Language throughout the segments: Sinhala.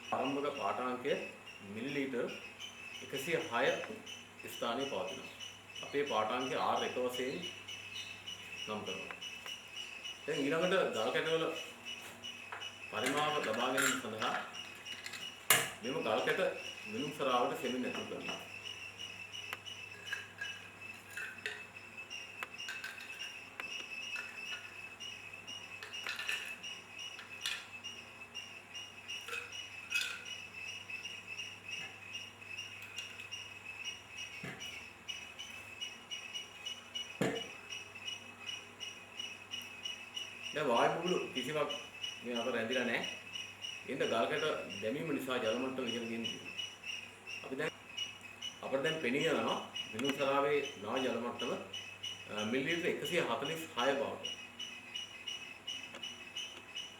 ආරම්භක පාඨාංකය මිලිලීටර් 106 ස්ථානයේ පවතිනවා. අපේ පාඨාංකය R1 වශයෙන් නම් කරනවා. දැන් ඊළඟට ගල් කැටවල පරිමාව ලබා ගැනීම සඳහා මෙම ගල් කැට මිනුම් සරාවට සෙමින් ඇතුල් කරනවා. දැන් වායු බුබුලු කිසිවක් මේ අතර රැඳිලා නැහැ. ඒඳ ගල් කැට දැමීම නිසා ජල මට්ටම ඉහළ ගියන තියෙනවා. අපි දැන් අපිට දැන් පෙනී යනවා මිනුම් සරාවේ නා ජල මට්ටම මිලිලීටර් 146 බවට.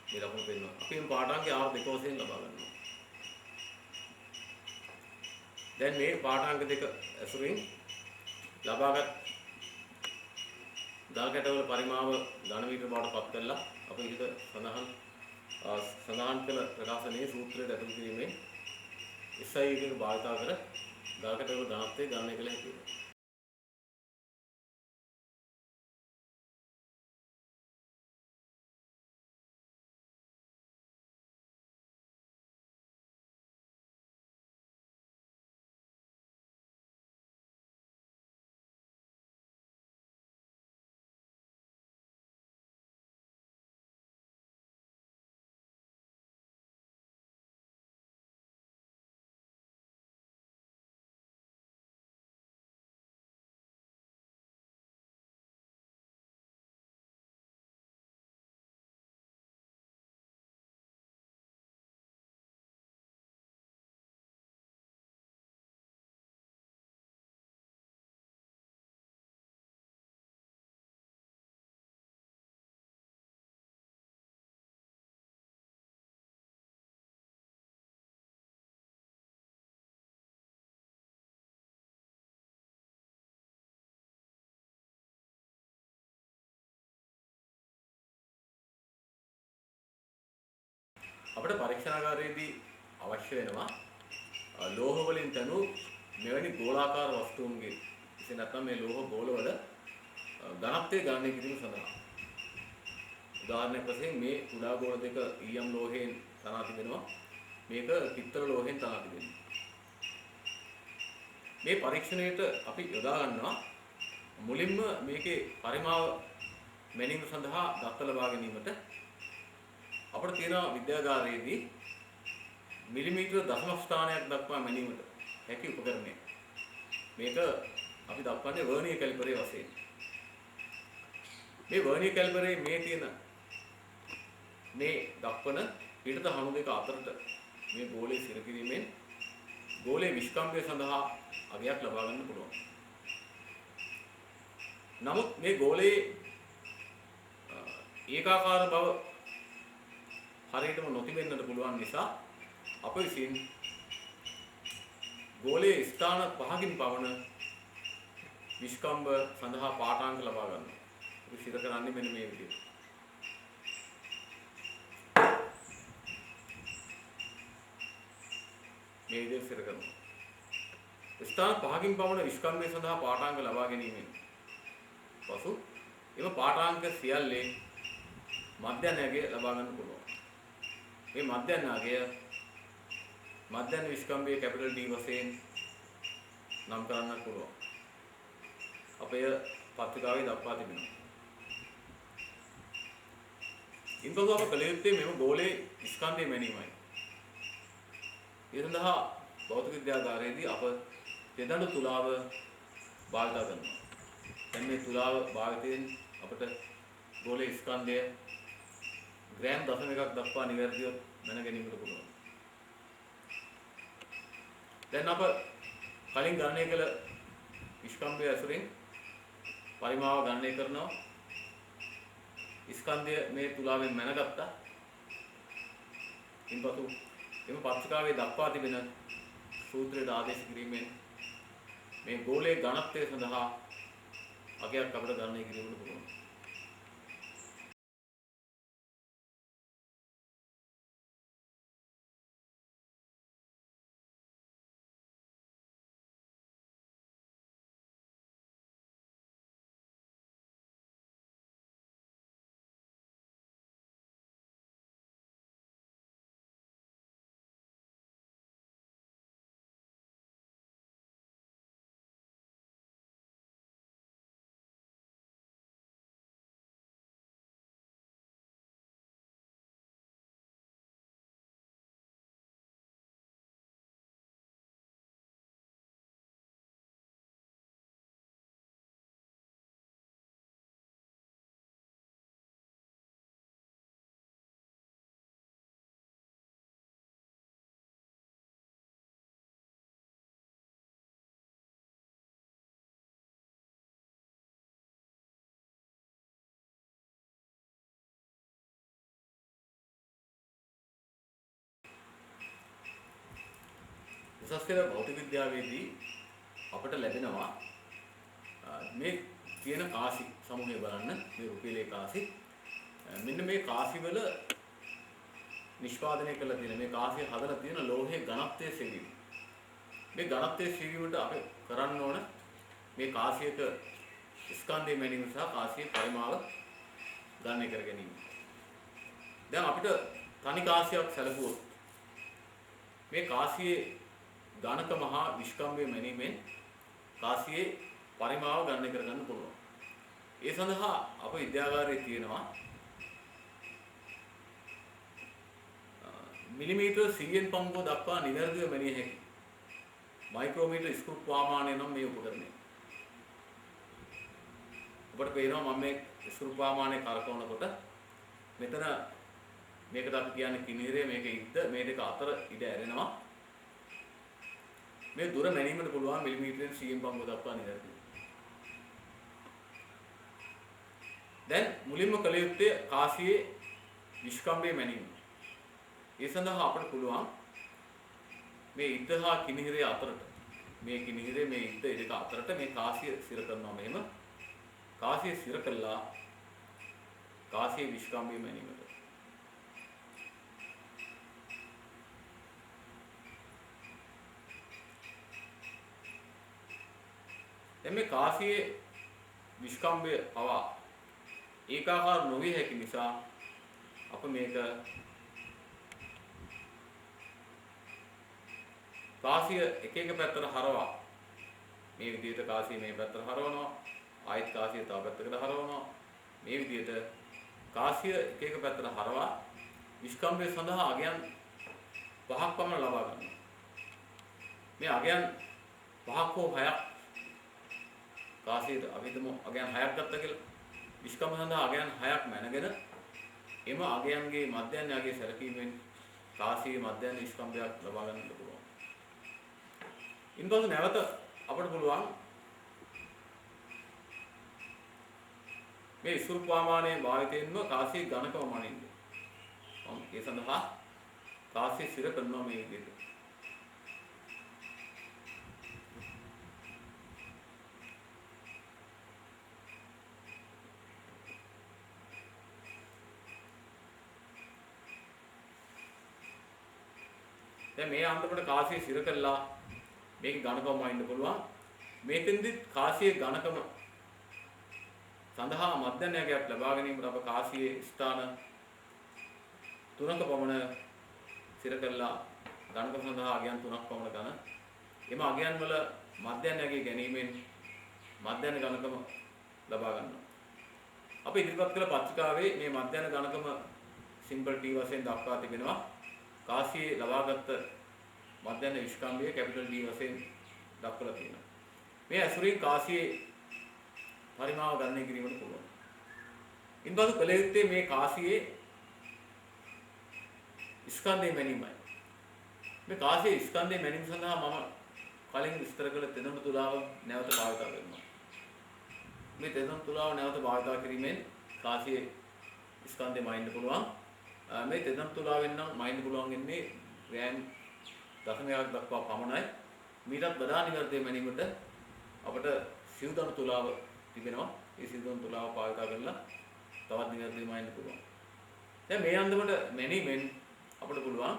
මේ ලකුණු පෙන්වනවා. අපි මේ පාඨාංකය R2 වශයෙන් ලබා ගන්නවා. දැන් මේ පාඨාංක දෙක ඇසුරින් ලබාගත් ගල් කැටවල පරිමාව ඝන මීටර බවට පත් කරලා අප ඉහත සඳහන් කළ ප්‍රකාශනයේ සූත්‍රයට ඇතුළු කිරීමෙන් SI එකක භාවිතා කර ගල් කැටවල ඝනත්වය ගණනය කළ හැකියි. අපිට පරීක්ෂණාගාරයේදී අවශ්‍ය වෙනවා ලෝහ වලින් තනු මෙවැනි ගෝලාකාර වස්තුන්ගේ ඉතින් නැත්නම් මේ ලෝහ ගෝලවල ඝනත්වය ගණනය කිරීම සඳහා උදාහරණයක් වශයෙන් මේ කුඩා ගෝල දෙක ඊයම් ලෝහයෙන් තනා තිබෙනවා මේක පිත්තල ලෝහයෙන් තනා තිබෙනවා මේ පරීක්ෂණයට අපි යොදා ගන්නවා මුලින්ම මේකේ පරිමාව මැනීම සඳහා දත්ත ලබා ගැනීමට අපිට තියෙන විද්‍යාගාරයේදී මිලිමීටර දශම ස්ථානයක් දක්වා මැනීමට හැකි උපකරණයක්. මේක අපි දක්වන්නේ වර්නියර් කැලිපරේ වශයෙන්. මේ වර්නියර් කැලිපරේ මේ තියෙන මේ දක්වන පිටත හණු දෙක අතරට මේ ගෝලයේ සිර කිරීමෙන් ගෝලයේ විස්කම්භය සඳහා අගයක් ලබා ගන්න පුළුවන්. නමුත් මේ ගෝලයේ ඒකාකාර බව හරියටම නොතිබෙන්නට පුළුවන් නිසා අප විසින් ගෝලයේ ස්ථාන 5කින් පවන විස්කම්භ සඳහා පාඨාංක ලබා ගන්නවා. අපි සිර කරන්නේ මෙන්න මේ විදිහට. මේ විදිහට සිර කරනවා. ස්ථාන 5කින් පවන විස්කම්භය සඳහා පාඨාංක ලබා ගැනීමෙන් පසු එම පාඨාංක සියල්ලේ මධ්‍යනයගේ ලබා ගන්න පුළුවන්. මේ මධ්‍යනාගය මධ්‍යන විස්කම්භයේ කැපිටල් D වශයෙන් නම් කරන්නත් පුළුවන්. අපේ පත්‍රිකාවේ දක්වා තිබෙනවා. ඉන්පසු අප කළ යුත්තේ මෙම ගෝලයේ ස්කන්ධය මැනීමයි. ඒ සඳහා භෞතික විද්‍යාගාරයේදී අප තෙදඬු තුලාව භාවිත කරනවා. දැන් මේ තුලාව භාවිතයෙන් අපට ගෝලයේ ස්කන්ධය ග්‍රෑම් 0.1ක් දක්වා නිවැරදිව දැන ගැනීමට පුළුවන්. දැන් අප කලින් ගණනය කළ විස්කම්භය ඇසුරින් පරිමාව ගණනය කරනවා. ස්කන්ධය මේ තුලාවෙන් මැනගත්තා. ඉන්පසු එම පත්‍රිකාවේ දක්වා තිබෙන සූත්‍රයට ආදේශ කිරීමෙන් මේ ගෝලයේ ඝනත්වය සඳහා අගයක් අපිට ගණනය කිරීමට පුළුවන්. උසස් පෙළ භෞතික විද්‍යාවේදී අපට ලැබෙනවා මේ තියෙන කාසි සමූහය බලන්න මේ රුපියලේ කාසි මෙන්න මේ කාසි වල නිෂ්පාදනය කරලා තියෙන මේ කාසිය හදලා තියෙන ලෝහයේ ඝනත්වයේ සෙවීම. මේ ඝනත්වයේ සෙවීමට අපි කරන්න ඕන මේ කාසියක ස්කන්ධයේ මැනීම සහ කාසියේ පරිමාව ගණනය කර ගැනීම. දැන් අපිට තනි කාසියක් සැලකුවොත් මේ කාසියේ ඝනකම හා විස්කම්භයේ මැනීමෙන් කාසියේ පරිමාව ගණනය කර ගන්න පුළුවන්. ඒ සඳහා අප විද්‍යාගාරයේ තියෙනවා මිලිමීටර් 100න් පමණ දක්වා නිවැරදිව මැනිය හැකි මයික්‍රෝමීටර් ස්ක්‍රූ ප්‍රමාණය නම් මේ උපකරණය. ඔබට පේනවා මම මේ ස්ක්‍රූ ප්‍රමාණය කරකවනකොට මෙතන මේකට අපි කියන්නේ කිනිරේ මේක ඉද්ද මේ දෙක අතර ඉඩ ඇරෙනවා. මේ දුර මැනීමට පුළුවන් මිලිමීටරෙන් 100න් පමණ දක්වා නිවැරදිව. දැන් මුලින්ම කළ යුත්තේ කාසියේ නිෂ්කම්භයේ මැනීම. ඒ සඳහා අපට පුළුවන් මේ ඉද්ද හා කිනිහිරේ අතරට මේ කිනිහිරේ මේ ඉද්ද දෙක අතරට මේ කාසිය සිර කරනවා මෙහෙම කාසිය සිර කළා කාසියේ විස්කම්භය මැනීමට. දැන් මේ කාසියේ විස්කම්භය පවා ඒකාකාර නොවිය හැකි නිසා අප මේක කාසිය එක එක පැත්තට හරවා මේ විදිහට කාසිය මේ පැත්තට හරවනවා ආයෙත් කාසිය තව පැත්තකට හරවනවා මේ විදිහට කාසිය එක එක පැත්තට හරවා විස්කම්භය සඳහා අගයන් 5ක් පමණ ලබා ගන්නවා. මේ අගයන් 5ක් හෝ 6ක් කාසියට අපි හිතමු අගයන් 6ක් ගත්තා කියලා. විස්කම්භය සඳහා අගයන් 6ක් මැනගෙන එම අගයන්ගේ මධ්‍යයන් අගයේ සැලකීමෙන් කාසියේ මධ්‍යයන් විස්කම්භයක් ලබා ගන්නට පුළුවන්. ඉන්පසු නැවත අපට පුළුවන් මේ ස්වරූප ප්‍රමාණයේ භාවිතයෙන්ම කාසිය ඝනකම මනින්න. ඒ සඳහා කාසිය සිර කරනවා මේ විදිහට. දැන් මේ අන්තිමට කාසිය සිර කළා මේක ඝනකම වයින්න පුළුවන්. මේකෙන්දි කාසියේ ඝනකම සඳහා මධ්‍යනයයක් ලබා ගැනීමට අප කාසියේ ස්ථාන 3ක පමණ සිර කළා ඝනකම සඳහා අගයන් 3ක් පමණ ගන්න. එම අගයන් වල මධ්‍යනයගේ ගැනීමෙන් මධ්‍යන ඝනකම ලබා ගන්නවා. අපි ඉදිරිපත් කළ පත්‍රිකාවේ මේ මධ්‍යන ඝනකම සිම්පල් T වශයෙන් දක්වා තිබෙනවා. කාසියේ ලබාගත් මධ්‍යන විස්කම්භය කැපිටල් D වශයෙන් දක්වලා තියෙනවා. මේ ඇසුරින් කාසියේ පරිමාව ගණනය කිරීමට පුළුවන්. ඉන්පසු කළ යුත්තේ මේ කාසියේ ස්කන්ධය මැනීමයි. මේ කාසියේ ස්කන්ධය මැනීම සඳහා මම කලින් විස්තර කළ තෙදම් තුලාව නැවත භාවිත කරනවා. මේ තෙදම් තුලාව නැවත භාවිත කිරීමෙන් කාසියේ ස්කන්ධය මයින්න පුළුවන්. මේ තෙදම් තුලාවෙන් නම් මයින්න පුළුවන් ඉන්නේ ග්‍රෑම් 0.1 දක්වා පමණයි. මීටත් වඩා නිවැරදිව මැනීමට අපට සිව්දණු තුලාව තිබෙනවා. ඒ සිව්දණු තුලාව පාවිච්චි කරලා තවත් නිවැරදිව මයින්න පුළුවන්. දැන් මේ අන්දමට මැනීමෙන් අපට පුළුවන්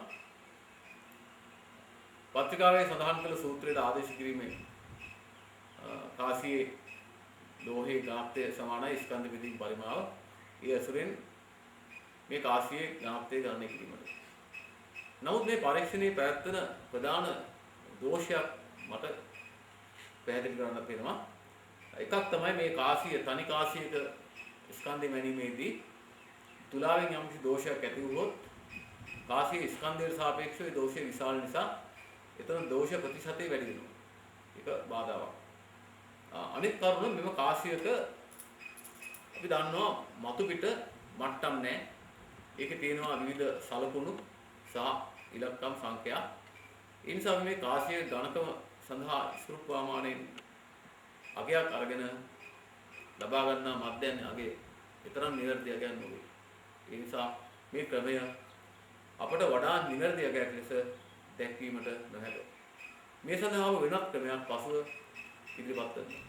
පත්‍රිකාවේ සඳහන් කළ සූත්‍රයට ආදේශ කිරීමෙන් කාසියේ ලෝහයේ ඝනත්වය සමානයි ස්කන්ධ විදිහේ පරිමාව. ඒ අසුරෙන් මේ කාසියේ ඝනත්වය ගණනය කිරීමට. නමුත් මේ පරීක්ෂණයේ පැවැත්වෙන ප්‍රධාන දෝෂයක් මට පැහැදිලි කරන්න තියෙනවා. එකක් තමයි මේ කාසිය තනි කාසියක ස්කන්ධය මැනීමේදී තුලාවෙන් යම්කිසි දෝෂයක් ඇති වුවොත් කාසියේ ස්කන්ධයට සාපේක්ෂව ඒ දෝෂය විශාල නිසා එතන දෝෂ ප්‍රතිශතය වැඩි වෙනවා. ඒක බාධාවක්. අනිත් කරුණ මෙම කාසියක අපි දන්නවා මතු පිට මට්ටම් නැහැ. ඒකේ තියෙනවා විවිධ සලකුණු සහ ඉලක්කම් සංඛ්‍යා. ඒ නිසා මේ කාසිය ඝනකම සඳහා ස්වරූප ප්‍රමාණයෙන් අගයක් අරගෙන ලබා ගන්නා මධ්‍යයන් අගේ විතරක් නිවැරදි අගයක් නෙවෙයි. ඒ නිසා මේ ක්‍රමය අපට වඩා නිවැරදි අගයක් ලෙස දැක්වීමට නොහැක. මේ සඳහාම වෙනත් ක්‍රමයක් පසුව ඉදිරිපත් කරනවා.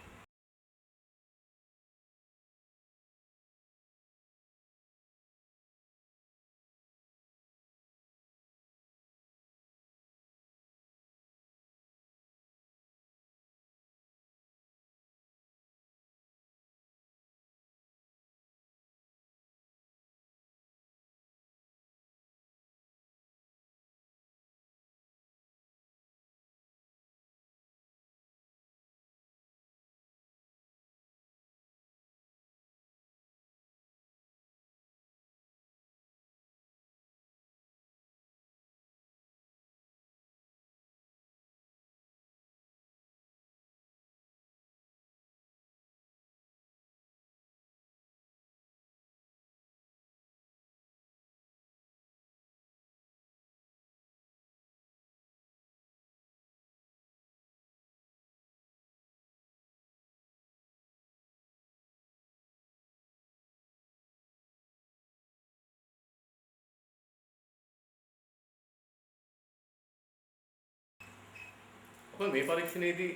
අප මේ පරීක්ෂණයේදී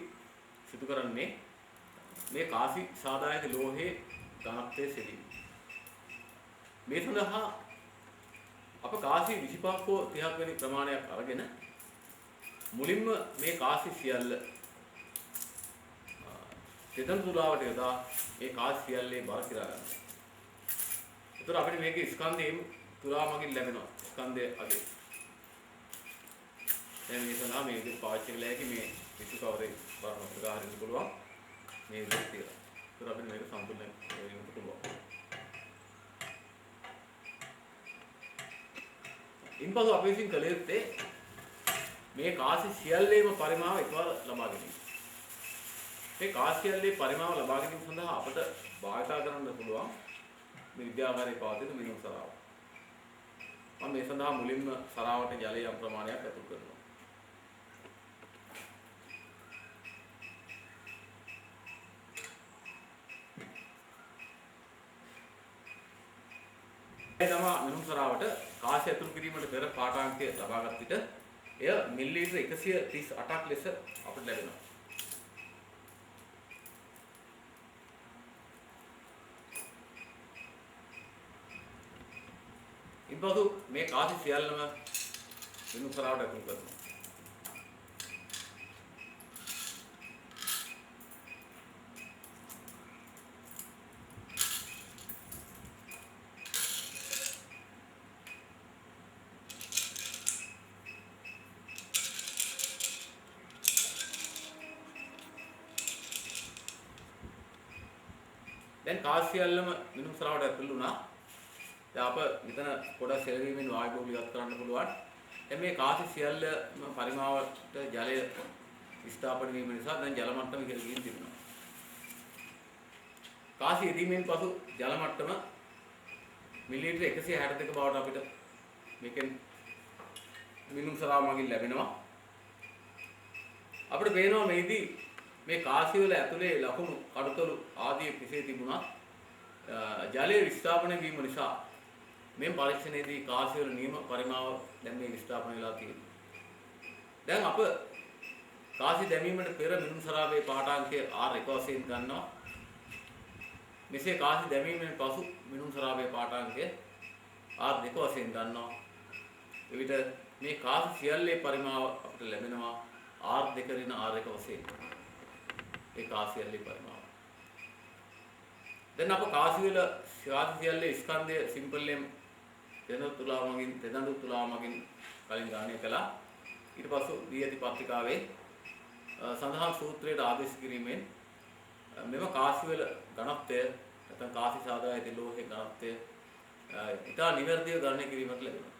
සිදු කරන්නේ මේ කාසි සාදායක ලෝහයේ ඝනත්වය සෙවීම. මේ සඳහා අප කාසි 25ක් හෝ 30ක් වැනි ප්‍රමාණයක් අරගෙන මුලින්ම මේ කාසි සියල්ල තෙතන තුලාවට යොදා ඒ කාසි සියල්ලේ බර කිරා ගන්නවා. ඒතර අපිට මේකේ ස්කන්ධයෙන් තුලා මගින් ලැබෙනවා. ස්කන්ධය අගේ. දැන් මේ සඳහා මේක පාවිච්චි කළා හැකි මේ පිටු කවරේ බලන්න උදාහරණයක් පුළුවන්. මේ විදිහට තියලා. ඒතර අපිට මේක සම්පූර්ණ වෙන්න පුළුවන්. ඉන්පසු අපි විසින් කළ යුත්තේ මේ කාසි සියල්ලේම පරිමාව එකවර ලබා ගැනීම. මේ කාසි සියල්ලේ පරිමාව ලබා ගැනීම සඳහා අපට භාවිත කරන්න පුළුවන් මේ විද්‍යාගාරයේ පවතින මිනුම් සරාව. මම මේ සඳහා මුලින්ම සරාවට ජලය යම් ප්‍රමාණයක් ඇතුල් කරනවා. ඒ තමයි මිනුම් සරාවට කාසි ඇතුල් කිරීමට පෙර පාඨාංකය ලබාගත් විට එය මිලිලීටර 138ක් ලෙස අපිට ලැබෙනවා. ඉන්පසු මේ කාසි සියල්ලම මිනුම් සරාවට ඇතුල් කරනවා. දැන් කාසි සියල්ලම මිනුම් සරාවට ඇතුල් වුණා. දැන් අප මෙතන පොඩක් සෙලවීමෙන් වායු බහුල ඉවත් කරන්න පුළුවන්. දැන් මේ කාසි සියල්ලම පරිමාවට ජලය ස්ථාපන වීම නිසා දැන් ජල මට්ටම ඉහළ ගිහින් තිබෙනවා. කාසි යෙදීමෙන් පසු ජල මට්ටම මිලිලීටර 162 බවට අපිට මේකෙන් මිනුම් සරාව මගින් ලැබෙනවා. අපිට පේනවා මේදී මේ කාසි වල ඇතුලේ ලකුණු කඩතොළු ආදී පිසේ තිබුණා. ජලයේ විස්ථාපනය වීම නිසා මේ පරීක්ෂණයේදී කාසි වල නියම පරිමාව දැන් මේ විස්ථාපන වෙලා තියෙනවා. දැන් අප කාසි දැමීමට පෙර මිනුම් සරාවේ පාඨාංකය R1 වශයෙන් ගන්නවා. මෙසේ කාසි දැමීමෙන් පසු මිනුම් සරාවේ පාඨාංකය R2 වශයෙන් ගන්නවා. එවිට මේ කාසි සියල්ලේ පරිමාව අපිට ලැබෙනවා R2 ඍණ R1 වශයෙන්. ඒ කාසි සියල්ලේ පරිමාව. දැන් අප කාසි සියල්ලේ ස්කන්ධය සිම්පල්ලෙන් තෙදඬු තුලා මගින් කලින් ගාණය කළා. ඊට පස්සෙ දී ඇති පත්‍රිකාවේ සඳහන් සූත්‍රයට ආදේශ කිරීමෙන් මෙම කාසි වල ඝනත්වය නැත්නම් කාසි සාදායක ලෝහයේ ඝනත්වය ඉතා නිවැරදිව ගණනය කිරීමට ලැබෙනවා.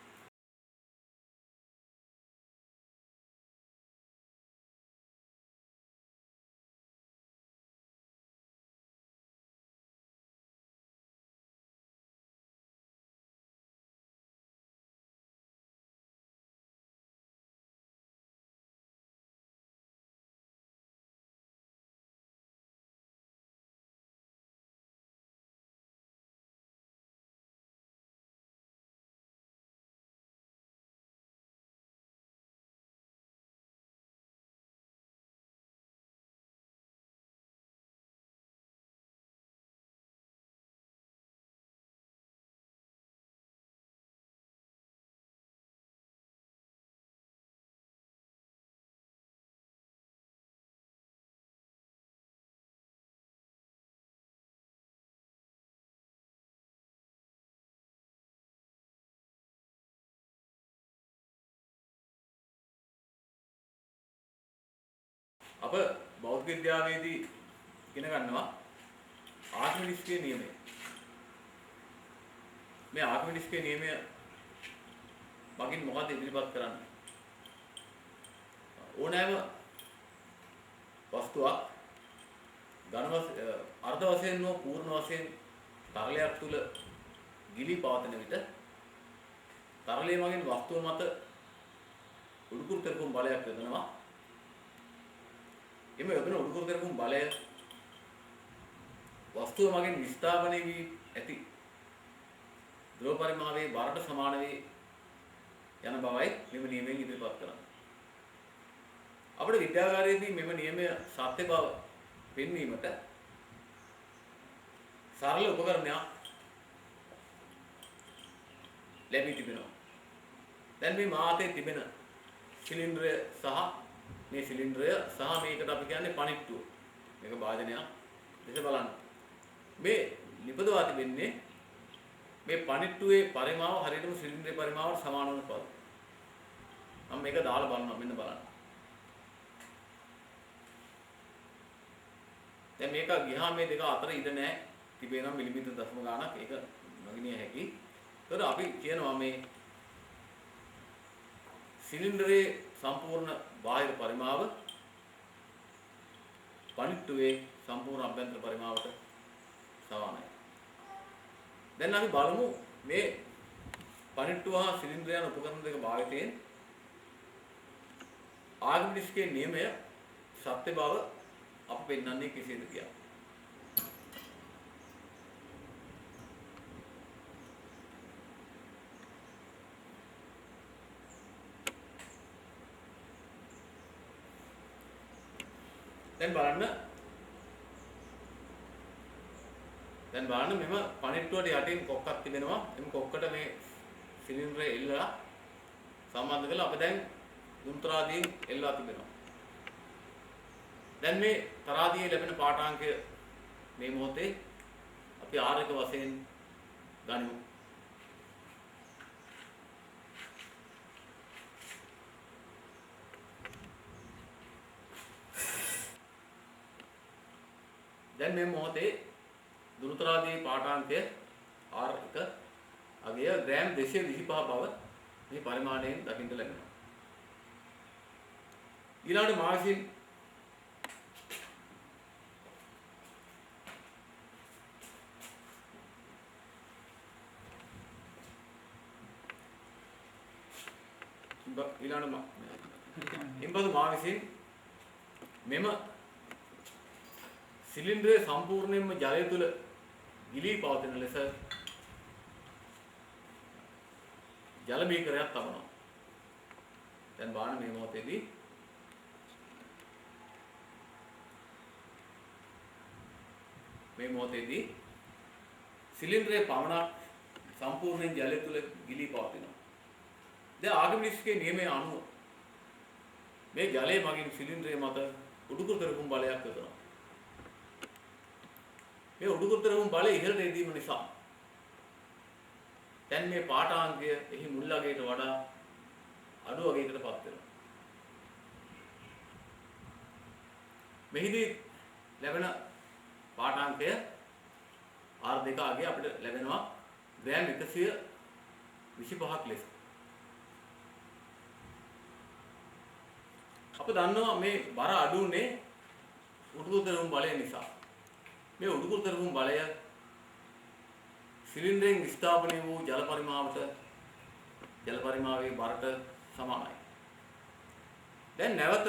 අප භෞතික විද්‍යාවේදී ඉගෙන ගන්නවා ආර්කිමිඩිස්ගේ නියමය. මේ ආර්කිමිඩිස්ගේ නියමය මගින් මොකද ඉදිරිපත් කරන්නේ? ඕනෑම වස්තුවක් අර්ධ වශයෙන් හෝ පූර්ණ වශයෙන් තරලයක් තුල ගිලී පවතින විට තරලයේ මගින් වස්තුව මත උඩුකුරු කරපු බලයක් යොදනවා. එම යොදන උඩුකුරු කරපු බලය වස්තුව මගින් විස්ථාපනය වී ඇති ද්‍රව පරිමාවයේ බරට සමාන වේ යන බවයි මෙම නියමයෙන් ඉදිරිපත් කරන්නේ. අපේ විද්‍යාගාරයේදී මෙම නියමය සත්‍ය බව පෙන්වීමට සරල උපකරණයක් ලැබී තිබෙනවා. දැන් මේ මාතේ තිබෙන සිලින්ඩරය සහ මේ සිලින්ඩරය සහ මේකට අපි කියන්නේ පණිට්ටුව. මේක භාජනයක්. දෙස බලන්න. මේ නිපදවා තිබෙන්නේ මේ පණිට්ටුවේ පරිමාව හරියටම සිලින්ඩරේ පරිමාවට සමාන වන පද. මම මේක දාලා බලනවා මෙන්න බලන්න. දැන් මේක ගියාම මේ දෙක අතර ඉඩ නැහැ. තිබෙනවා මිලිමීටර දශම ගාණක්. ඒක නගිනිය හැකි. ඒතර අපි කියනවා මේ සිලින්ඩරේ සම්පූර්ණ බාහිර පරිමාව පණිට්ටුවේ සම්පූර්ණ අභ්‍යන්තර පරිමාවට සමානයි. දැන් අපි බලමු මේ පණිට්ටුව හා සිලින්ඩරය යන උපකරණ දෙක භාවිතයෙන් ආර්කිමිඩිස්ගේ නියමය සත්‍ය බව අප පෙන්වන්නේ කෙසේද කියලා. දැන් බලන්න මෙම පණිට්ටුවට යටින් කොක්කක් තිබෙනවා. එම් කොක්කට මේ සිලින්ඩරය එල්ලලා සම්බන්ධ කරලා අපි දැන් දුම්තරාදියෙන් එල්ලලා තිබෙනවා. දැන් මේ තරාදියේ ලැබෙන පාඨාංකය මේ මොහොතේ අපි ආරක වශයෙන් ගනිමු. දැන් මේ මොහොතේ දුරුතරාදී පාඨාංකය R1 අගය ග්‍රෑම් 225 බව මේ පරිමාණයෙන් දකින්න ලැබෙනවා. ඊළඟට මා විසින් මෙම සිලින්ඩරයේ සම්පූර්ණයෙන්ම ජලය තුල ගිලී පවතින ලෙස ජල බීකරයක් තබනවා. දැන් බලන්න මේ මොහොතේදී සිලින්ඩරයේ පමණක් සම්පූර්ණයෙන් ජලය තුල ගිලී පවතිනවා. දැන් ආර්කිමිඩිස්ගේ නියමය අනුව මේ ජලය මගින් සිලින්ඩරය මත උඩුකුරු කරපු බලයක් යොදනවා. මේ උඩුකුරු කරපු බලය ඉහළට එදීම නිසා දැන් මේ පාඨාංකය එහි මුල් අගයට වඩා අඩු අගයකටපත් වෙනවා. මෙහිදී ලැබෙන පාඨාංකය R2 අගය අපිට ලැබෙනවා ග්‍රෑම් 125ක් ලෙස. අප දන්නවා මේ බර අඩු උනේ උඩුකුරු කරපු බලය නිසා. මේ උඩුකුරු කරපු බලය සිලින්ඩරයෙන් ස්ථාපනය වූ ජල පරිමාවයේ බරට සමානයි. දැන් නැවත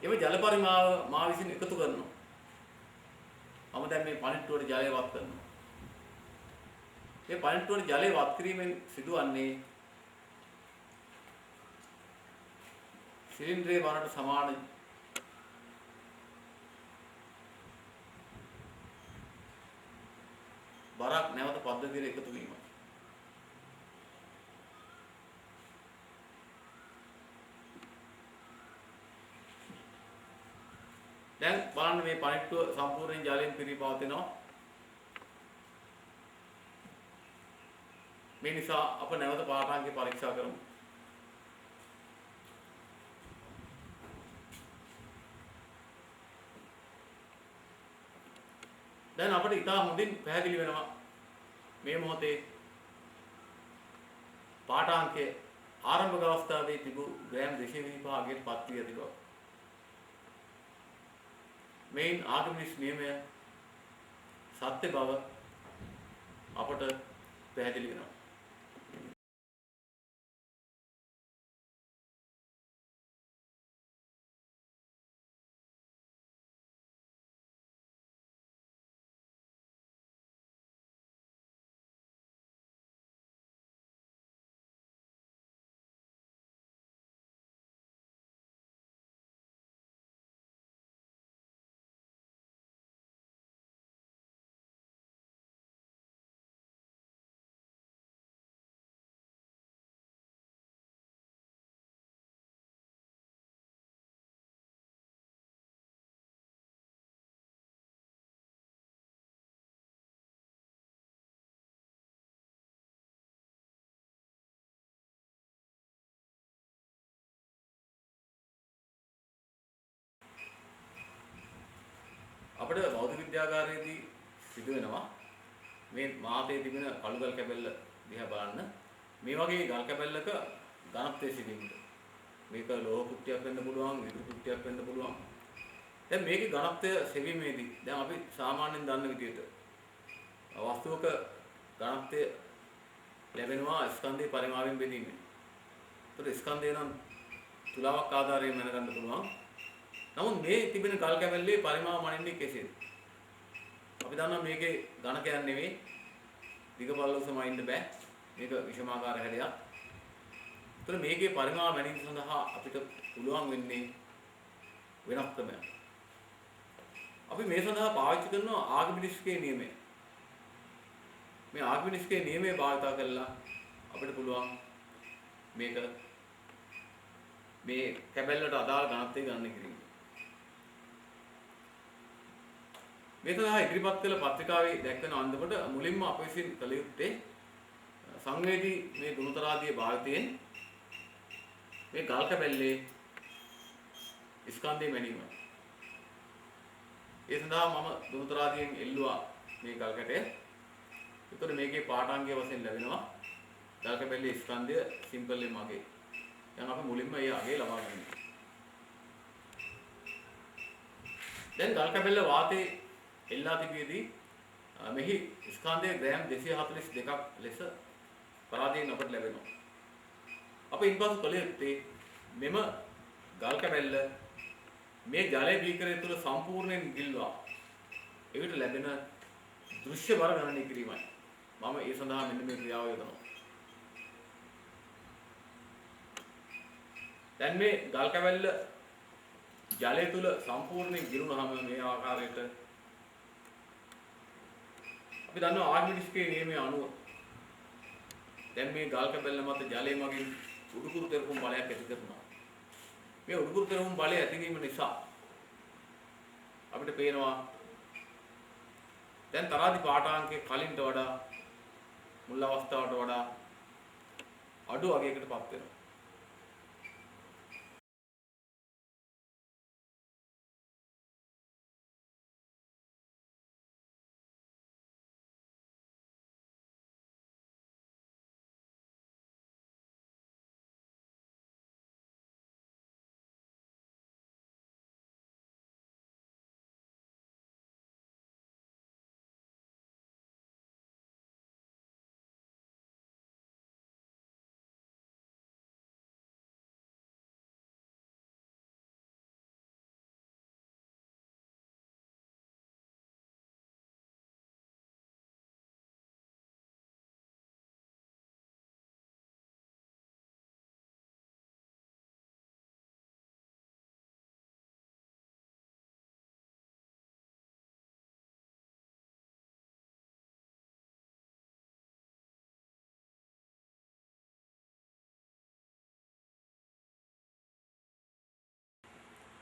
එම ජල පරිමාව මා විසින් එකතු කරනවා. මම දැන් මේ පණිට්ටුවට ජලය වත් කරනවා. මේ පණිට්ටුවට ජලය වත් කිරීමෙන් සිදුවන්නේ සිලින්ඩරයේ බරට සමාන බරක් නැවත පද්ධතියට එකතු වීම. දැන් බලන්න මේ පණිට්ටුව සම්පූර්ණයෙන් ජලයෙන් පිරී පවතිනවා. මේ නිසා අප නැවත පාඨාංකය පරීක්ෂා කරමු. දැන් අපිට ඉතා හොඳින් පැහැදිලි වෙනවා මේ මොහොතේ පාඨාංකයේ ආරම්භක අවස්ථාවේ තිබූ ග්‍රෑම් 225කට පත් වී ඇති බව. මේන් ආගමික නියමය සත්‍ය බව අපට පැහැදිලි වෙනවා. අපිට භෞතික විද්‍යාගාරයේදී සිදු වෙනවා මේ මාතේ තිබෙන කළු ගල් කැබැල්ල දිහා බලන්න. මේ වගේ ගල් කැබැල්ලක ඝනත්වයේ සිදීමට මේක ලෝහ කුට්ටියක් වෙන්න පුළුවන්, විදුලි කුට්ටියක් වෙන්න පුළුවන්. දැන් මේකේ ඝනත්වය සෙවීමේදී දැන් අපි සාමාන්‍යයෙන් දන්න විදිහට වස්තුවක ඝනත්වය ලැබෙනවා ස්කන්ධයේ පරිමාවෙන් බෙදීමෙන්. ඒතර ස්කන්ධය නම් තුලාවක් ආධාරයෙන් මැනගන්න පුළුවන්. නමුත් මේ තිබෙන ගල් කැබැල්ලේ පරිමාව මනින්නේ කෙසේද? අපි දන්නවා මේකේ ඝනකයක් නෙවෙයි. දිග පළලොසම ඉන්න බෑ. මේක විෂමාකාර හැඩයක්. ඒතර මේකේ පරිමාව මැනීම සඳහා අපිට පුළුවන් වෙන්නේ වෙනස් ක්‍රමයක්. අපි මේ සඳහා පාවිච්චි කරන ආගමිනිස්කේ නියමය. මේ ආගමිනිස්කේ නියමය භාවිත කරලා අපිට පුළුවන් මේක මේ කැබැල්ලට අදාළ ඝනත්වය ගන්න කිරීම. මේ සඳහා ඉදිරිපත් කළ පත්‍රිකාවේ දැක්වෙන අන්දමට මුලින්ම අප විසින් කළ යුත්තේ සංවේදී මේ ගුණතරාදිය භාවිතයෙන් මේ ගල් කැබැල්ලේ ස්කන්ධය මැනීමයි. ඒ සඳහා මම ගුණතරාදියෙන් එල්ලුවා මේ ගල් කැටය. ඒතකොට මේකේ පාඨාංගය වශයෙන් ලැබෙනවා ගල් කැබැල්ලේ ස්කන්ධය සිම්පල්ලි මගේ. දැන් අපි මුලින්ම ඒ අගේ ලබා ගන්නවා. දැන් ගල් කැබැල්ල වාතයේ එල්ලා තිබියදී මෙහි ස්කන්ධය ග්‍රෑම් 242ක් ලෙස පරාදයෙන් අපට ලැබෙනවා. අපි ඉන්පසු කළ යුත්තේ මෙම ගල් කැබැල්ල මේ ජලය බීකරය තුළ සම්පූර්ණයෙන් ගිල්වා එවිට ලැබෙන දෘශ්‍ය බර ගණනය කිරීමයි. මම ඒ සඳහා මෙන්න මේ ක්‍රියාව යොදනවා. දැන් මේ ගල් කැබැල්ල ජලය තුළ සම්පූර්ණයෙන් ගිලුනහම මේ ආකාරයට අපි දන්නවා ආර්කිමිඩිස්ගේ නියමය අනුව දැන් මේ ගල් කැබැල්ල මත ජලය මගින් උඩුකුරු තෙරපුම් බලයක් ඇති කරනවා. මේ උඩුකුරු තෙරපුම් බලය ඇතිවීම නිසා අපිට පේනවා දැන් තරාදි පාඨාංකයේ කලින්ට වඩා මුල් අවස්ථාවට වඩා අඩු අගයකට පත් වෙනවා.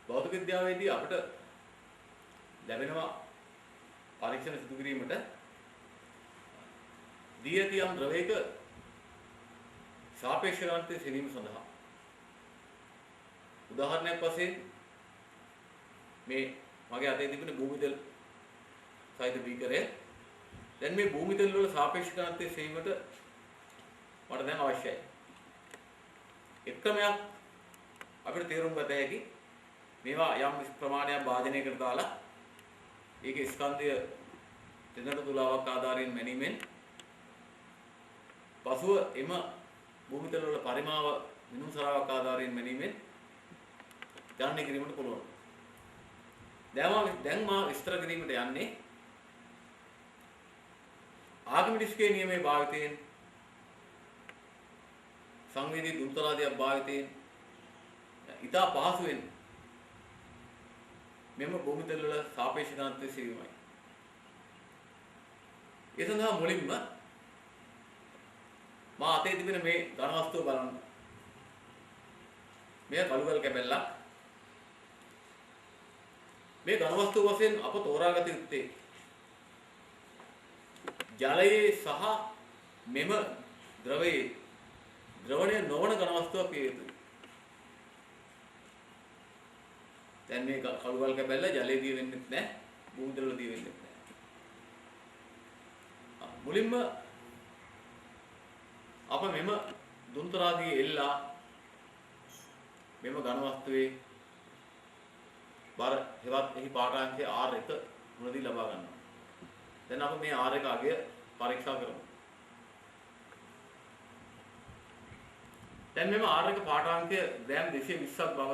භෞතික විද්‍යාවේදී අපිට ලැබෙනවා පරීක්ෂණ සිදු කිරීමට දී ඇති යම් ද්‍රවයක සාපේක්ෂ ඝනත්වය සෙවීම සඳහා උදාහරණයක් වශයෙන් මේ මගේ අතේ තිබෙන භූමිතල සහිත බීකරය දැන් මේ භූමි තෙල් වල සාපේක්ෂ ඝනත්වයේ සීමට මට දැන් අවශ්‍යයි. එක් ක්‍රමයක් අපිට තේරුම් ගත හැකි මේවා යම් ප්‍රමාණයක් භාජනයකට දාලා ඒකේ ස්කන්ධය දෙන්නට තුලාවක් ආධාරයෙන් මැනීමෙන් පසුව එම භූමි තෙල් වල පරිමාව මිනුම්සරාවක් ආධාරයෙන් මැනීමෙන් ගණනය කිරීමට පුළුවන්. දැන් මා විස්තර කිරීමට යන්නේ ආගමිටිස්ගේ නියමයේ භාවිතයෙන් සංවේදී දුර්තරාදියක් භාවිතයෙන් ඉතා පහසුවෙන් මෙම භූමි තෙල් වල සාපේක්ෂ ඝනත්වයේ සීමයි. ඒ සඳහා මුලින්ම මා අතේ තිබෙන මේ ඝන වස්තුව බලන්න. මේ කළුගල් කැබැල්ලක්. මේ ඝන වස්තුව වශයෙන් අප තෝරාගත යුත්තේ ජලයේ සහ මෙම ද්‍රවයේ ද්‍රවණය නොවන ඝන වස්තුවක් විය යුතුයි. දැන් මේ කළුගල් කැබැල්ල ජලයේදී වෙන්නේ නැහැ, භූමි තෙල් වලදී වෙන්නේ නැහැ. මුලින්ම අප මෙම දුන්තරාදී එල්ලා මෙම ඝන වස්තුවේ බර හෙවත් එහි පාඨාංශයේ R1 මුලදී ලබා ගන්නවා. දැන් අප මේ R1 අගය පරීක්ෂා කරමු. දැන් මෙම R1 පාඨාංශය ග්‍රෑම් 220ක් බව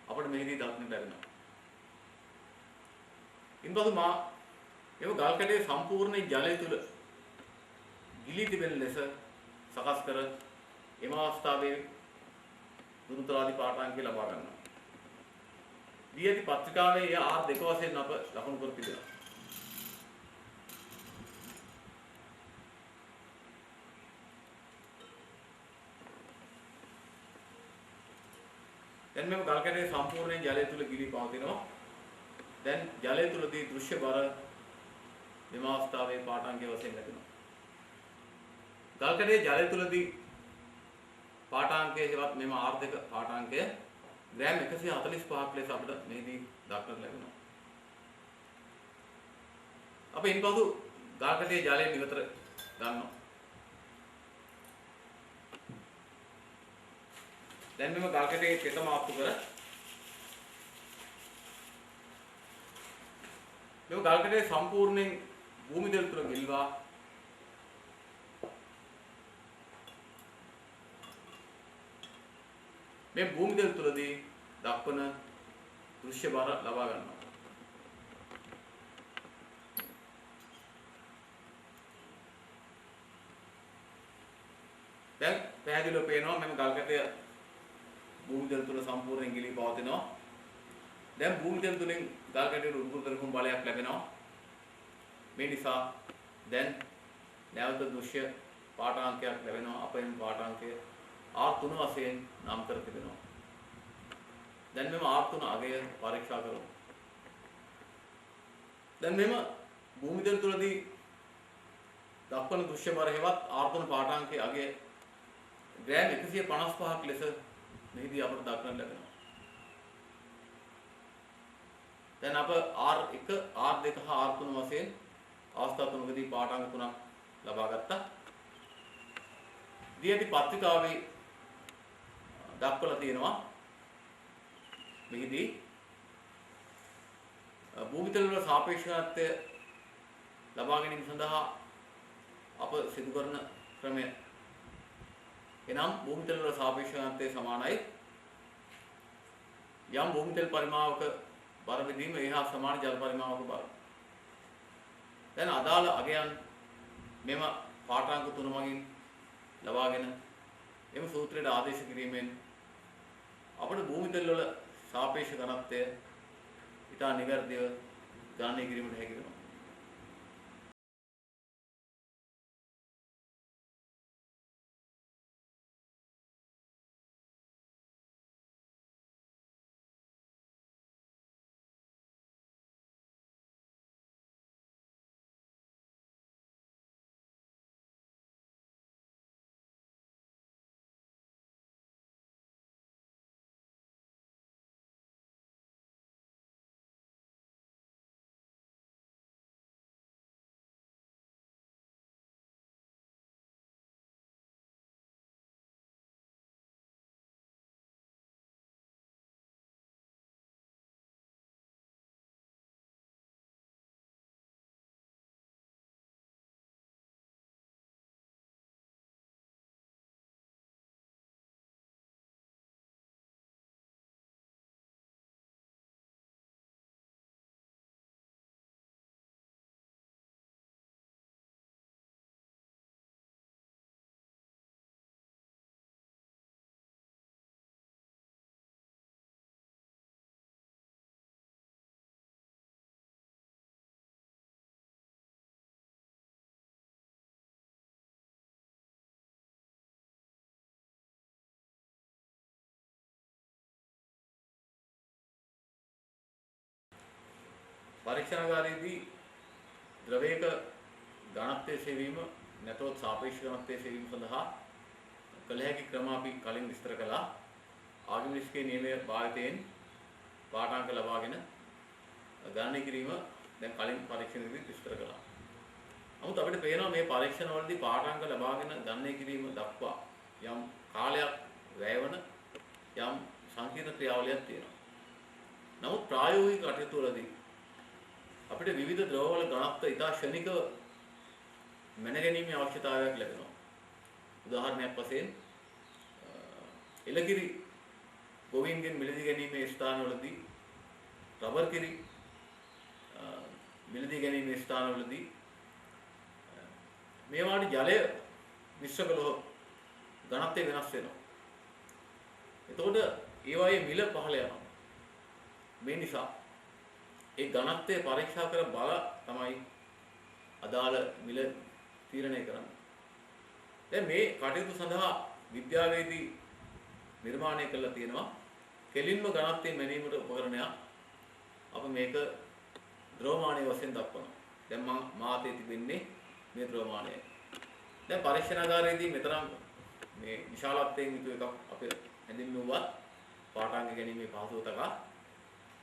අපිට මෙහිදී දක්නට ලැබෙනවා. ඉන්පසු මා මෙම ගල් කැටයේ සම්පූර්ණ ජලය තුල ගිලී තිබෙන ලෙස සකස් කර එම අවස්ථාවේ දුරුතරාදී පාඨාංකය ලබා ගන්නවා. දී ඇති පත්‍රිකාවේ එය R2 වශයෙන් අප ලකුණු කර තිබෙනවා. දැන් මෙම ගල් කැටයේ සම්පූර්ණයෙන් ජලය තුල ගිලී පවතිනවා. දැන් ජලය තුලදී දෘශ්‍ය බර මෙම අවස්ථාවේ පාඨාංකය වශයෙන් ලැබෙනවා. ගල් කැටයේ ජලය තුලදී පාඨාංකයේ හෙවත් මෙම R2 පාඨාංකය ග්‍රෑම් 145ක් ලෙස අපිට මෙහිදී දක්නට ලැබෙනවා. අප ඉන්පසු ගල් කැටයේ ජලය නිවතර ගන්නවා. දැන් මෙම ගල් කැටයේ තෙත මාප්පු කර මෙම ගල් කැටයේ සම්පූර්ණයෙන් භූමි තෙල් තුල ගිල්වා මේ භූමි තෙල් තුලදී දක්වන දෘශ්‍ය බර ලබා ගන්නවා. දැන් පැහැදිලිව පේනවා මෙම ගල් කැටය භූමි තෙල් තුල සම්පූර්ණයෙන් ගිලී පවතිනවා. දැන් භූමි තෙල් තුලින් ගල් කැටයට උඩුකුරු කරපු බලයක් ලැබෙනවා. මේ නිසා දැන් නැවත දෘශ්‍ය පාඨාංකයක් ලැබෙනවා. අපෙන් පාඨාංකය R3 වශයෙන් නම් කර තිබෙනවා. දැන් මෙම R3 අගය පරීක්ෂා කරමු. දැන් මෙම භූමි තෙල් තුලදී දක්වන දෘශ්‍ය බර හෙවත් R3 පාඨාංකයේ අගය ග්‍රෑම් 155ක් ලෙස මෙහිදී අපට දක්නට ලැබෙනවා. දැන් අප R1, R2 හා R3 වශයෙන් අවස්ථා තුනකදී පාඨාංක තුනක් ලබා ගත්තා. දී ඇති පත්‍රිකාවේ දක්වලා තියෙනවා මෙහිදී භූමි තෙල් වල සාපේක්ෂතාවය ලබා ගැනීම සඳහා අප සිදු කරන ක්‍රමය. එනම් භූමි තෙල් වල සාපේක්ෂතාවය සමානයි යම් භූමි තෙල් පරිමාවක බර බෙදීම එහා සමාන ජල පරිමාවක බර. දැන් අදාළ අගයන් මෙම පාඨාංක තුන මගින් ලබාගෙන එම සූත්‍රයට ආදේශ කිරීමෙන් අපට භූමි තෙල් වල සාපේක්ෂ ඝනත්වය ඉතා නිවැරදිව ගණනය කිරීමට හැකි වෙනවා. පරීක්ෂණාගාරයේදී ද්‍රවයක ඝනත්වයේ සෙවීම නැතොත් සාපේක්ෂ ඝනත්වයේ සෙවීම සඳහා කළ හැකි ක්‍රම අපි කලින් විස්තර කළා. ආගමිනිස්කේ නියමයේ භාවිතයෙන් පාඨාංක ලබාගෙන ගණනය කිරීම දැන් කලින් පරීක්ෂණයේදී විස්තර කළා. නමුත් අපිට පේනවා මේ පරීක්ෂණවලදී පාඨාංක ලබාගෙන ගණනය කිරීම දක්වා යම් කාලයක් වැයවන යම් සංකීර්ණ ක්‍රියාවලියක් තියෙනවා. නමුත් ප්‍රායෝගික කටයුතු වලදී අපිට විවිධ ද්‍රවවල ඝනත්ව ඉතා ක්ෂණිකව මැනගැනීමේ අවශ්‍යතාවයක් ලැබෙනවා. උදාහරණයක් වශයෙන් එළකිරි ගොවීන්ගෙන් මිලදී ගැනීමේ ස්ථානවලදී රබර් කිරි මිලදී ගැනීමේ ස්ථානවලදී මේවාට ජලය මිශ්‍ර කළොත් ඝනත්වය වෙනස් වෙනවා. එතකොට ඒවායේ මිල පහළ යනවා. මේ නිසා ඒ ඝනත්වය පරීක්ෂා කර බල තමයි අදාළ මිල තීරණය කරන්නේ. දැන් මේ කටයුතු සඳහා විද්‍යාවේදී නිර්මාණය කළා තියෙනවා කෙලින්ම ඝනත්වය මැනීමට උපකරණයක්. අප මේක ද්‍රවමානය වශයෙන් දක්වනවා. දැන් මාතේ තිබෙන්නේ මේ ද්‍රවමානය. දැන් පරීක්ෂණාගාරයේදී මෙතරම් මේ විශාලත්වයෙන් යුතු එකක් අපේ හැඳින්වුවත් පාඨාංග ගැනීමේ පහසුව තකා.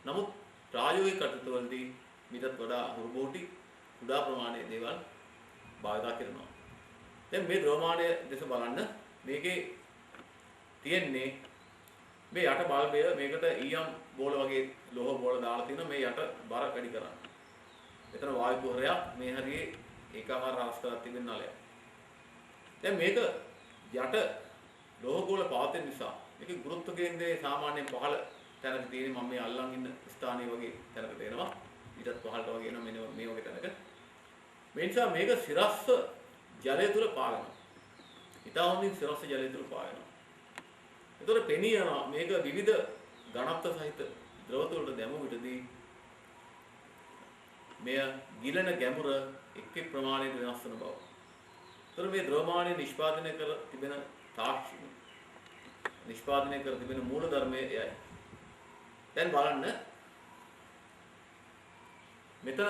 නමුත් ප්‍රායෝගික කටයුතු වලදී මීටත් වඩා හුරුබෝටි කුඩා ප්‍රමාණයේ දේවල් භාවිත කරනවා. දැන් මේ ද්‍රවමානය දෙස බලන්න. මේකේ තියෙන්නේ මේ යට බල්බය මේකට ඊයම් බෝල වගේ ලෝහ බෝල දාලා තියෙනවා මේ යට බර වැඩි කරන්න. එතන වායු කුහරයක් මේ හරියේ ඒකාකාර රාශියක් තිබෙන නලයක්. දැන් මේක යට ලෝහ ගෝල පවතින නිසා මේකේ ගුරුත්ව කේන්ද්‍රයේ සාමාන්‍යයෙන් පහළ තැනක තියෙන මම මේ අල්ලන් ඉන්න ස්ථානයේ වගේ තැනක තියෙනවා. ඊටත් පහළට වගේ එනවා මෙන්න මේ වගේ තැනක. මේ නිසා මේක සිරස්ස ජලය තුල පාවෙනවා. ඊට හොඳින් සිරස්ස ජලය තුල පාවෙනවා. ඒතකොට පෙනී යනවා මේක විවිධ ඝනත්ව සහිත ද්‍රව තුලට දැමු විටදී මෙය ගිලන ගැඹුර එක් එක් ප්‍රමාණයට වෙනස් වෙන බව. ඒතකොට මේ ද්‍රවමානය නිෂ්පාදනය කර තිබෙන තාක්ෂණය නිෂ්පාදනය කර තිබෙන මූල ධර්මය එයයි. දැන් බලන්න මෙතන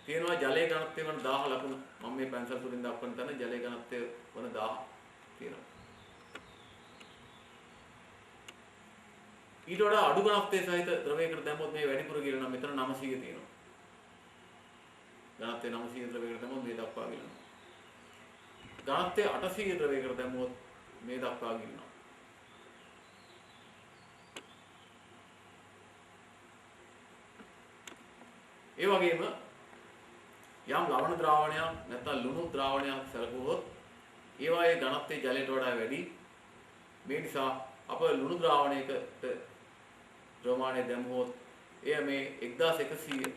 තියෙනවා ජලයේ ඝනත්වය වන 1000 ලකුණු. මම මේ පැන්සල් තුලින් දක්වන තැන ජලයේ ඝනත්වය වන 1000 තියෙනවා. ඊට වඩා අඩු ඝනත්වයේ සහිත ද්‍රවයකට දැම්මොත් මේ වැඩිපුර ගිලනවා. මෙතන 900 තියෙනවා. ඝනත්වය 900 ද්‍රවයකට දැම්මොත් මේ දක්වා ගිලනවා. ඝනත්වය 800 ද්‍රවයකට දැම්මොත් මේ දක්වා ගිලනවා. ඒ වගේම යම් ලවණ ද්‍රාවණයක් නැත්නම් ලුණු ද්‍රාවණයක් සැලකුවොත් ඒවායේ ඝනත්වය ජලයට වඩා වැඩි. මේ නිසා අප ලුණු ද්‍රාවණයකට ද්‍රවමානය දැමුවොත් එය මේ 1100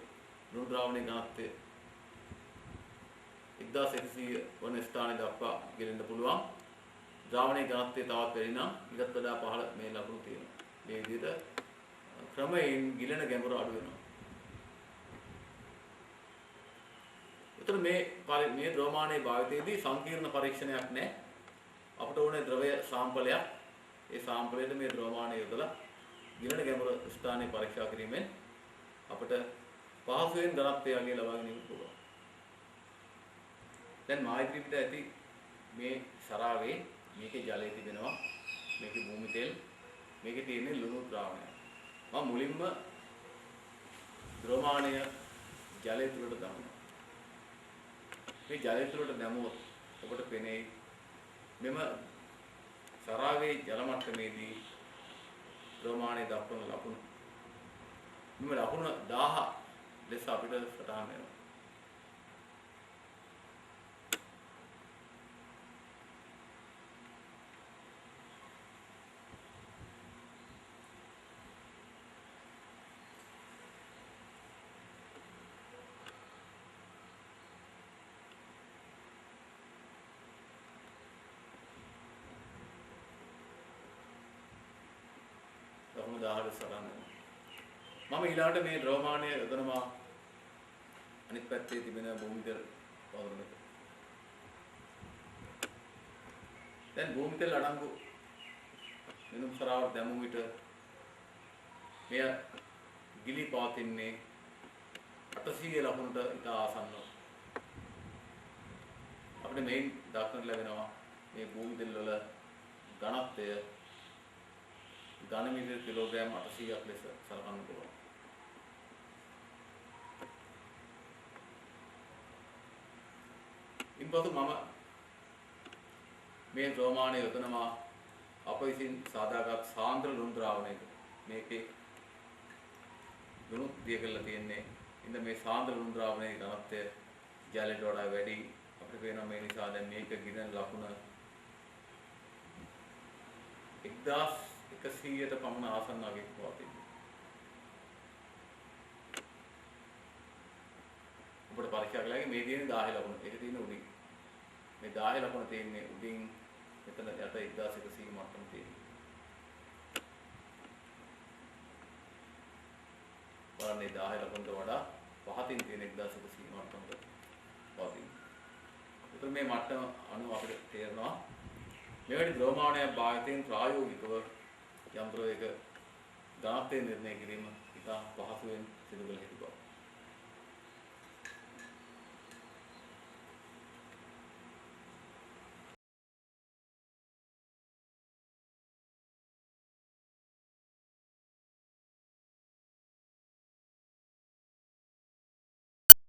ලුණු ද්‍රාවණයේ ඝනත්වය 1100 වන ස්ථානයේ දක්වා ගෙලෙන්න පුළුවන්. ද්‍රාවණයේ ඝනත්වය තවත් වැඩි නම් ඊටත් වඩා පහළ මේ ලකුණු තියෙනවා. මේ විදිහට ක්‍රමයෙන් ගිලෙන ගැඹුර අඩු වෙනවා. එතකොට මේ ද්‍රවමානයේ භාවිතයේදී සංකීර්ණ පරීක්ෂණයක් නැහැ. අපට ඕනේ ද්‍රවය සාම්පලයක්. ඒ සාම්පලයට මේ ද්‍රවමානය යොදලා ගිලන ගැඹුර ස්ථානයේ පරීක්ෂා කිරීමෙන් අපට පහසුවෙන් ඝනත්වය අගය ලබා ගැනීම පුළුවන්. දැන් මායිත්‍රි පිට ඇති මේ සරාවේ මේකේ ජලය තිබෙනවා. මේකේ භූමි තෙල්. මේකේ තියෙන්නේ ලුණු ද්‍රාවණය. මම මුලින්ම ද්‍රවමානය ජලය තුලට දානවා. මේ ජලය තුලට දැමුවොත් ඔබට පෙනේ මෙම සරාවේ ජල මට්ටමේදී ද්‍රවමානය දක්වන ලකුණු. මෙම ලකුණ 1000 ලෙස අපිට සටහන් වෙනවා. ලකුණු 1000 සටහන් වෙනවා. මම ඊළඟට මේ ද්‍රවමානය යොදනවා අනිත් පැත්තේ තිබෙන භූමි තෙල් වතුරකට. දැන් භූමි තෙල් අඩංගු මිනුම් සරාවක් දැමු විට මෙය ගිලී පවතින්නේ 800 ලකුණට ඉතා ආසන්නව අපිට මේන් දක්නට ලැබෙනවා මේ භූමි තෙල් වල ඝනත්වය ඝන මීටර කිලෝග්‍රෑම් 800ක් ලෙස සලකන්න පුළුවන්. ඉන්පසු මම මේ ප්‍රමාණය යොදනවා අප විසින් සාදාගත් සාන්ද්‍ර ලුණු ද්‍රාවණයක. මේකේ ලුණු දිය කරලා තියෙන්නේ. ඉතින් මේ සාන්ද්‍ර ලුණු ද්‍රාවණයේ ඝනත්වය ජලයට වඩා වැඩි. අපිට පේනවා මේ නිසා දැන් මේක ගිරෙන ලකුණ 1100ට පමණ ආසන්න අගයක් පවතින. ඔබට පරීක්ෂා කළාගේ මේ තියෙන 10 ලකුණ. ඒක තියෙන උඩින්. මේ 10 ලකුණ තියෙන්නේ උඩින් මෙතන යට 1100 මට්ටම තියෙනවා. බලන්න 10 ලකුණට වඩා පහතින් තියෙන 1100 මට්ටමක පවතින. ඒතර මේ මට්ටම අනුව අපිට තේරෙනවා මෙවැනි ද්‍රවමානයක් භාවිතයෙන් ප්‍රායෝගිකව යන්ත්‍රයක ඝනත්වය නිර්ණය කිරීම ඉතා පහසුවෙන් සිදු කළ හැකි බව.